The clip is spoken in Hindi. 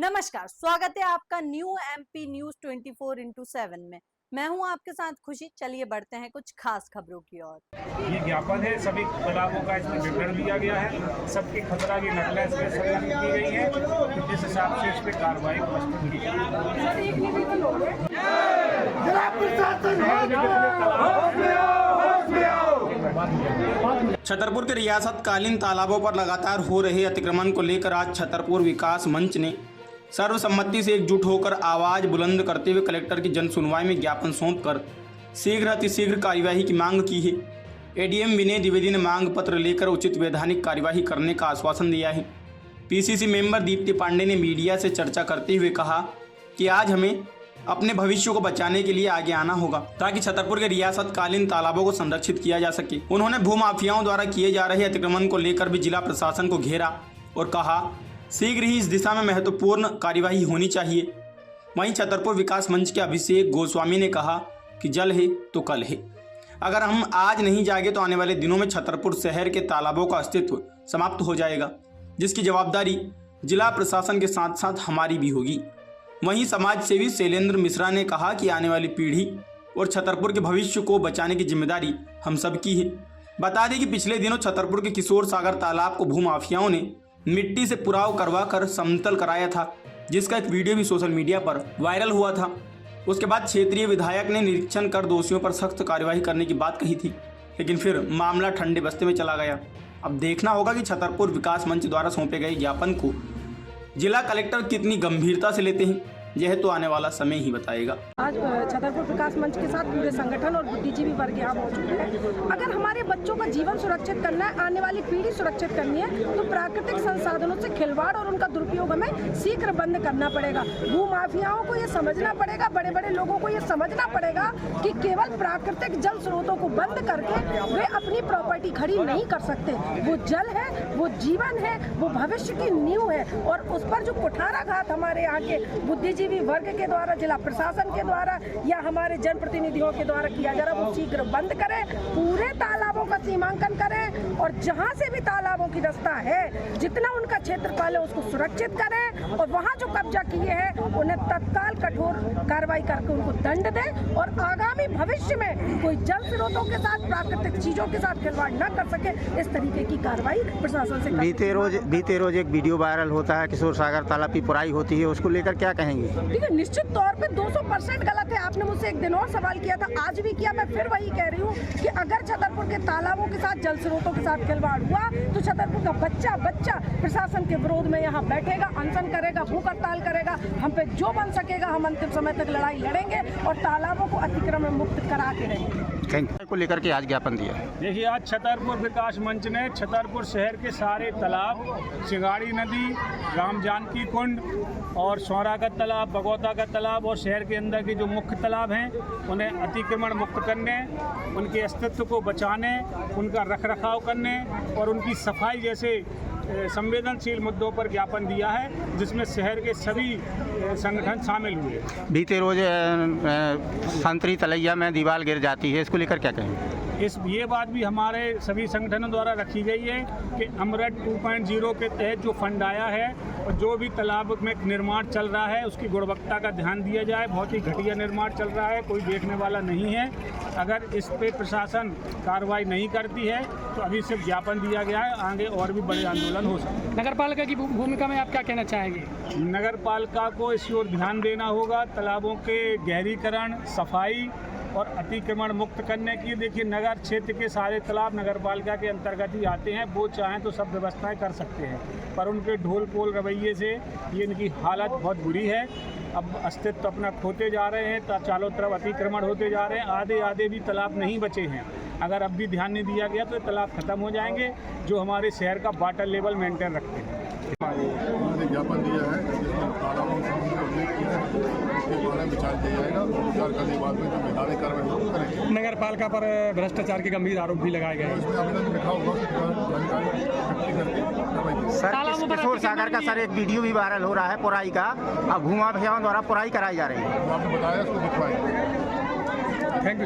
नमस्कार, स्वागत है आपका न्यू एमपी न्यूज 24x7 में। मैं हूं आपके साथ खुशी। चलिए बढ़ते हैं कुछ खास खबरों की ओर। ये ज्ञापन है, सभी तालाबों का इसमें विवरण दिया गया है, सबकी खतरा की नकलें इसमें संलग्न की गई हैं, जिस हिसाब से इस पर कार्रवाई प्रस्तुत की छतरपुर के रियासतकालीन तालाबों पर लगातार हो रहे अतिक्रमण को लेकर आज छतरपुर विकास मंच ने सर्वसम्मति से एकजुट होकर आवाज बुलंद करते हुए कलेक्टर की जन सुनवाई में ज्ञापन सौंपकर शीघ्र अतिशीघ्र कार्यवाही की मांग की है। एडीएम विनय द्विवेदी ने मांग पत्र लेकर उचित वैधानिक कार्यवाही करने का आश्वासन दिया है। पीसीसी मेंबर दीप्ति पांडे ने मीडिया से चर्चा करते हुए कहा कि आज हमें अपने भविष्य को बचाने के लिए आगे आना होगा ताकि छतरपुर के रियासतकालीन तालाबों को संरक्षित किया जा सके। उन्होंने भूमाफियाओं द्वारा किए जा रहे अतिक्रमण को लेकर भी जिला प्रशासन को घेरा और कहा शीघ्र ही इस दिशा में महत्वपूर्ण कार्यवाही होनी चाहिए। वहीं छतरपुर विकास मंच के अभिषेक गोस्वामी ने कहा कि जल है तो कल है। अगर हम आज नहीं जागे तो आने वाले दिनों में छतरपुर शहर के तालाबों का अस्तित्व समाप्त हो जाएगा, जिसकी जवाबदारी जिला प्रशासन के साथ साथ हमारी भी होगी। वहीं समाज सेवी शैलेंद्र मिश्रा ने कहा कि आने वाली पीढ़ी और छतरपुर के भविष्य को बचाने की जिम्मेदारी हम सबकी है। बता दें कि पिछले दिनों छतरपुर के किशोर सागर तालाब को भूमाफियाओं ने मिट्टी से पुराव करवा कर समतल कराया था, जिसका एक वीडियो भी सोशल मीडिया पर वायरल हुआ था। उसके बाद क्षेत्रीय विधायक ने निरीक्षण कर दोषियों पर सख्त कार्यवाही करने की बात कही थी, लेकिन फिर मामला ठंडे बस्ते में चला गया। अब देखना होगा कि छतरपुर विकास मंच द्वारा सौंपे गए ज्ञापन को जिला कलेक्टर कितनी गंभीरता से लेते हैं, यह तो आने वाला समय ही बताएगा। आज छतरपुर विकास मंच के साथ पूरे संगठन और बुद्धिजीवी वर्ग यहाँ हो चुके हैं। अगर हमारे बच्चों का जीवन सुरक्षित करना है, आने वाली पीढ़ी सुरक्षित करनी है, तो प्राकृतिक संसाधनों से खिलवाड़ और उनका दुरुपयोग हमें शीघ्र बंद करना पड़ेगा। भूमाफियाओं को ये समझना पड़ेगा, बड़े बड़े लोगों को ये समझना पड़ेगा कि केवल प्राकृतिक जल स्रोतों को बंद करके वे अपनी प्रॉपर्टी खड़ी नहीं कर सकते। वो जल है, वो जीवन है, वो भविष्य की नींव है, और उस पर जो कुठाराघात हमारे यहाँ के बुद्धिजीवी वर्ग के द्वारा, जिला प्रशासन के द्वारा या हमारे जनप्रतिनिधियों के द्वारा किया जा रहा है, वो शीघ्र बंद करें। पूरे तालाबों का सीमांकन करें और जहां से भी तालाबों की रास्ता है, जितना उनका क्षेत्रफल है उसको सुरक्षित करें, और वहां जो कब्जा किए हैं उन्हें तत्काल कठोर कार्रवाई करके उनको दंड दें, और आगामी भविष्य में कोई जल स्रोतों के साथ, प्राकृतिक चीजों के साथ खिलवाड़ न कर सके, इस तरीके की कार्रवाई प्रशासन से। बीते रोज एक वीडियो वायरल होता है, किशोर सागर तालाब की पुराई होती है, उसको लेकर क्या कहेंगे? देखिए, निश्चित तौर पे 200% गलत है। आपने मुझसे एक दिन और सवाल किया था, आज भी किया, मैं फिर वही कह रही हूँ कि अगर छतरपुर के तालाबों के साथ, जल स्रोतों के साथ खिलवाड़ हुआ तो छतरपुर का बच्चा प्रशासन के विरोध में यहाँ बैठेगा, अनशन करेगा, भूख हड़ताल करेगा। हम पे जो बन सकेगा हम अंतिम समय तक लड़ाई लड़ेंगे और तालाबों को अतिक्रमण मुक्त करा के रहेंगे। को लेकर के आज ज्ञापन दिया। देखिए, आज छतरपुर विकास मंच ने छतरपुर शहर के सारे तालाब, सिंगाड़ी नदी, राम जानकी कुंड और सौरा का तालाब, बगौता का तालाब और शहर के अंदर के जो मुख्य तालाब हैं उन्हें अतिक्रमण मुक्त करने, उनके अस्तित्व को बचाने, उनका रखरखाव करने और उनकी सफाई जैसे संवेदनशील मुद्दों पर ज्ञापन दिया है, जिसमें शहर के सभी संगठन शामिल हुए। बीते रोज संतरी तलैया में दीवार गिर जाती है, इसको लेकर क्या कहेंगे? ये बात भी हमारे सभी संगठनों द्वारा रखी गई है कि अमृत 2.0 के तहत जो फंड आया है और जो भी तालाब में निर्माण चल रहा है उसकी गुणवत्ता का ध्यान दिया जाए। बहुत ही घटिया निर्माण चल रहा है, कोई देखने वाला नहीं है। अगर इस पे प्रशासन कार्रवाई नहीं करती है तो अभी सिर्फ ज्ञापन दिया गया है, आगे और भी बड़े आंदोलन हो सकते हैं। नगर पालिका की भूमिका में आप क्या कहना चाहेंगे? नगर पालिका को इस ओर ध्यान देना होगा, तालाबों के गहरीकरण, सफाई और अतिक्रमण मुक्त करने की। देखिए, नगर क्षेत्र के सारे तालाब नगर पालिका के अंतर्गत ही आते हैं। वो चाहें तो सब व्यवस्थाएं कर सकते हैं, पर उनके ढोल पोल रवैये से ये इनकी हालत बहुत बुरी है। अब अस्तित्व अपना खोते जा रहे हैं, तो चारों तरफ अतिक्रमण होते जा रहे हैं। आधे भी तालाब नहीं बचे हैं। अगर अब भी ध्यान नहीं दिया गया तो तालाब खत्म हो जाएंगे, जो हमारे शहर का वाटर लेवल मेंटेन रखते हैं। उन्होंने ज्ञापन दिया है, जिसमें तालाबों से उल्लेख किया है, उसके बारे में विचार किया जाएगा। विचार करने के बाद में जो वैधानिक कार्रवाई करेंगे। नगर पालिका पर भ्रष्टाचार के गंभीर आरोप भी लगाए गए हैं। इसमें आवेदन लिखा होगा, जानकारी इकट्ठी करके कार्रवाई की। सर, किशोर सागर का सर एक वीडियो भी वायरल हो रहा है पुराई का, अब भूमाफियाओं द्वारा पुराई कराई जा रही है। आपने बताया, उसको दिखवाएंगे।